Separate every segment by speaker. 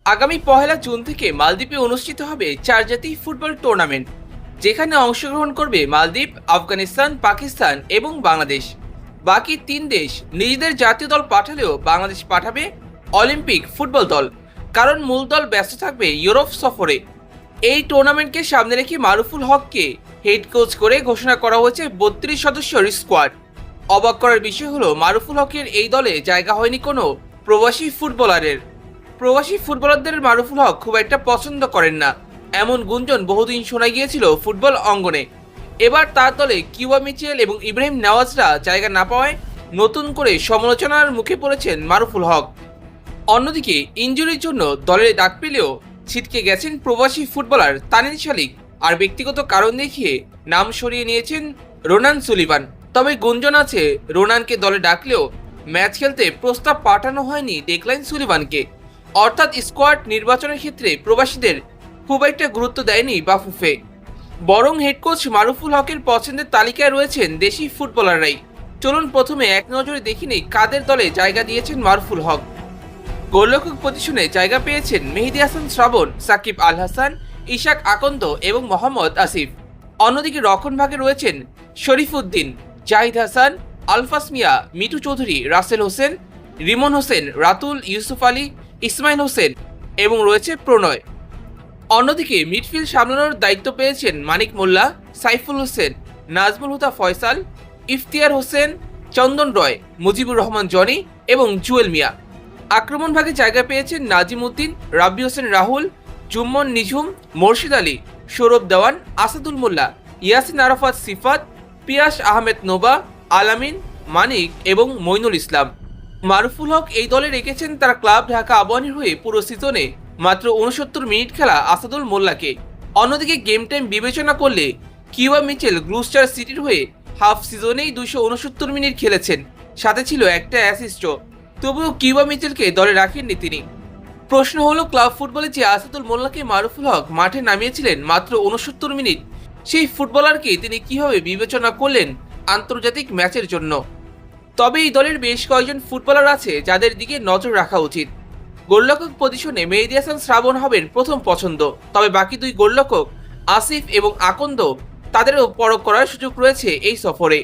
Speaker 1: আগামী 1 জুন থেকে মালদ্বীপে অনুষ্ঠিত হবে 4 জাতি ফুটবল টুর্নামেন্ট, যেখানে অংশগ্রহণ করবে মালদ্বীপ, আফগানিস্তান, পাকিস্তান এবং বাংলাদেশ। বাকি 3 দেশ নিজেদের জাতীয় দল পাঠালেও বাংলাদেশ পাঠাবে অলিম্পিক ফুটবল দল, কারণ মূল দল ব্যস্ত থাকবে ইউরোপ সফরে। এই টুর্নামেন্টকে সামনে রেখে মারুফুল হককে হেড কোচ করে ঘোষণা করা হয়েছে 32 সদস্যের স্কোয়াড। অবাক করার বিষয় হলো, মারুফুল হকের এই দলে জায়গা হয়নি কোনো প্রবাসী ফুটবলারের। প্রবাসী ফুটবলারদের মারুফুল হক খুব একটা পছন্দ করেন না, এমন গুঞ্জন বহুদিন শোনা গিয়েছিল ফুটবল অঙ্গনে। এবার তার দলে কিউবা মিচেল এবং ইব্রাহিম নওয়াজরা জায়গা না পাওয়ায় নতুন করে সমালোচনার মুখে পড়েছেন মারুফুল হক। অন্যদিকে ইনজুরির জন্য দলে ডাক পেলেও ছিটকে গেছেন প্রবাসী ফুটবলার তানিন শালিক, আর ব্যক্তিগত কারণ দেখিয়ে নাম সরিয়ে নিয়েছেন রোনান সুলিভান। তবে গুঞ্জন আছে, রোনানকে দলে ডাকলেও ম্যাচ খেলতে প্রস্তাব পাঠানো হয়নি ডেকলাইন সুলিভানকে। অর্থাৎ স্কোয়াড নির্বাচনের ক্ষেত্রে প্রবাসীদের খুব একটা গুরুত্ব দেয়নি বাফুফে, বরং হেড কোচ মারুফুল হকের পছন্দের তালিকায় রয়েছেন দেশি ফুটবলাররাই। চলুন প্রথমে এক নজরে দেখে নিই কাদের দলে জায়গা দিয়েছেন মারুফুল হক। গোলরক্ষক পজিশনে জায়গা পেয়েছেন মেহেদী হাসান শ্রাবণ, সাকিব আল হাসান, ইশাক আকন্দ এবং মোহাম্মদ আসিফ। অন্যদিকে রক্ষণভাগে রয়েছেন শরীফউদ্দিন, জাহিদ হাসান, আলফাস মিয়া, মিঠু চৌধুরী, রাসেল হোসেন, রিমন হোসেন, রাতুল, ইউসুফ আলী, ইসমাইল হোসেন এবং রয়েছে প্রণয়। অন্যদিকে মিডফিল্ড সামলানোর দায়িত্ব পেয়েছেন মানিক মোল্লা, সাইফুল হোসেন, নাজমুল হুদা ফয়সাল, ইফতিয়ার হোসেন, চন্দন রয়, মুজিবুর রহমান জনি এবং জুয়েল মিয়া। আক্রমণ ভাগে জায়গা পেয়েছেন নাজিম উদ্দিন, রাব্বি হোসেন রাহুল, জুম্মন নিঝুম, মোর্শিদ আলী, সৌরভ দেওয়ান, আসাদুল মোল্লা, ইয়াসিন আরাফাত সিফাত, পিয়াস আহমেদ নোবা, আলামিন, মানিক এবং মইনুল ইসলাম। মারুফুল হক এই দলে রেখেছেন তার ক্লাব ঢাকা আবাহনীর হয়ে পুরো সিজনে মাত্র 69 মিনিট খেলা আসাদুল মোল্লাকে। অন্যদিকে গেম টাইম বিবেচনা করলে কিউবা মিচেল গ্লুস্টার সিটির হয়ে হাফ সিজনেই 269 মিনিট খেলেছেন, সাথে ছিল একটা অ্যাসিস্টও। তবুও কিউবা মিচেলকে দলে রাখেননি তিনি। প্রশ্ন হলো, ক্লাব ফুটবলে যে আসাদুল মোল্লাকে মারুফুল হক মাঠে নামিয়েছিলেন মাত্র 69 মিনিট, সেই ফুটবলারকে তিনি কিভাবে বিবেচনা করলেন আন্তর্জাতিক ম্যাচের জন্য? তবে এই দলের বেশ কয়েকজন ফুটবলার আছে যাদের দিকে নজর রাখা উচিত। গোলরক্ষক পজিশনে মেহেদী হাসান শ্রাবণ হবেন প্রথম পছন্দ, তবে বাকি 2 গোলরক্ষক আসিফ এবং আকন্দ, তাদেরও পরখ করার সুযোগ রয়েছে এই সফরে।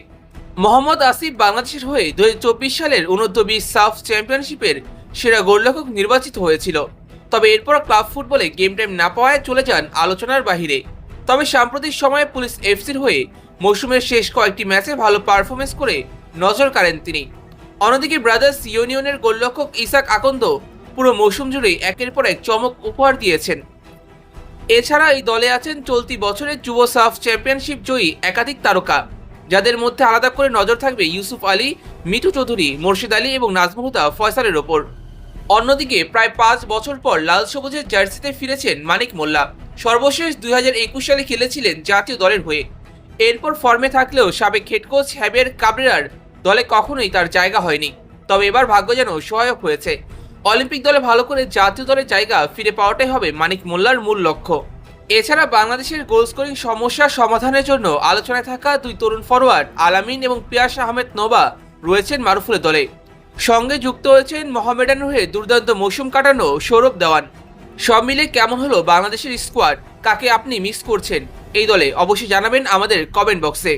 Speaker 1: মোহাম্মদ আসিফ বাংলাদেশের হয়ে 2024 সালের অনূর্ধ্ব-20 সাফ চ্যাম্পিয়নশিপের সেরা গোলরক্ষক নির্বাচিত হয়েছিল, তবে এরপর ক্লাব ফুটবলে গেম টাইম না পাওয়ায় চলে যান আলোচনার বাহিরে। তবে সাম্প্রতিক সময়ে পুলিশ এফসির হয়ে মৌসুমের শেষ কয়েকটি ম্যাচে ভালো পারফরমেন্স করে নজর কাড়েন তিনি। অন্যদিকে ব্রাদার্স ইউনিয়নের গোলরক্ষক ইসাক আকন্দ পুরো মৌসুম জুড়েই একের পর এক চমক উপহার দিয়েছেন। এছাড়া এই দলে আছেন চলতি বছরের যুব সাফ চ্যাম্পিয়নশিপ জয়ী একাধিক তারকা, যাদের মধ্যে আলাদা করে নজর থাকবে ইউসুফ আলী, মিঠু চৌধুরী, মোর্শিদ আলী এবং নাজমুল হুদা ফয়সালের ওপর। অন্যদিকে প্রায় 5 বছর পর লাল সবুজের জার্সিতে ফিরেছেন মানিক মোল্লা। সর্বশেষ 2021 সালে খেলেছিলেন জাতীয় দলের হয়ে। এরপর ফর্মে থাকলেও সাবেক হেড কোচ হ্যাবিয়ার কাবরেরার দলে কখনোই তার জায়গা হয়নি। তবে এবার ভাগ্য যেন সহায়ক হয়েছে। অলিম্পিক দলে ভালো করে জাতীয় দলের জায়গা ফিরে পাওয়াটাই হবে মানিক মোল্লার মূল লক্ষ্য। এছাড়া বাংলাদেশের গোল স্কোরিং সমস্যা সমাধানের জন্য আলোচনায় থাকা 2 তরুণ ফরোয়ার্ড আলামিন এবং পিয়াস আহমেদ নোবা রয়েছেন মারুফুলের দলে। সঙ্গে যুক্ত হয়েছেন মোহামেডানের হয়ে দুর্দান্ত মৌসুম কাটানো সৌরভ দেওয়ান। সব মিলে কেমন হলো বাংলাদেশের স্কোয়াড? কাকে আপনি মিস করছেন এই দলে? অবশ্যই জানাবেন আমাদের কমেন্ট বক্সে।